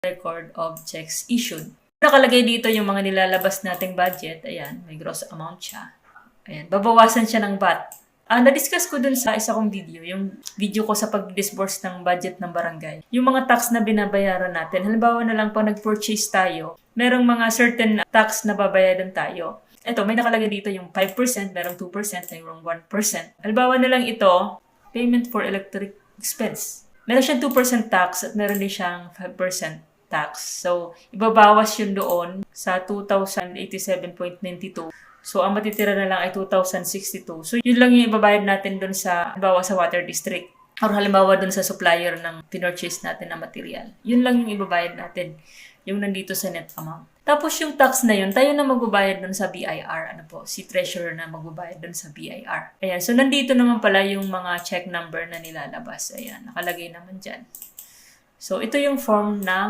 record of checks issued. Nakalagay dito yung mga nilalabas nating budget. Ayan, may gross amount siya. Ayan, babawasan siya ng VAT. Na-discuss ko dun sa isa kong video, yung video ko sa pag-disburse ng budget ng barangay. Yung mga tax na binabayaran natin, halimbawa na lang pag nag-purchase tayo, merong mga certain tax na babayaran tayo. Ito, may nakalagay dito yung 5%, merong 2%, merong 1%. Halimbawa na lang ito, payment for electric expense. Meron siyang 2% tax at meron din siyang 5% tax. So, ibabawas yun doon sa 2,087.92. So, ang matitira na lang ay 2,062. So, yun lang yung ibabayad natin dun sa, halimbawa sa water district. Or halimbawa dun sa supplier ng pinurchase natin na material. Yun lang yung ibabayad natin. Yung nandito sa net amount. Tapos yung tax na yun, tayo na magbabayad dun sa BIR. Ano po? Si treasurer na magbabayad dun sa BIR. Ayan. So, nandito naman pala yung mga check number na nilalabas. Ayan. Nakalagay naman dyan. So, ito yung form ng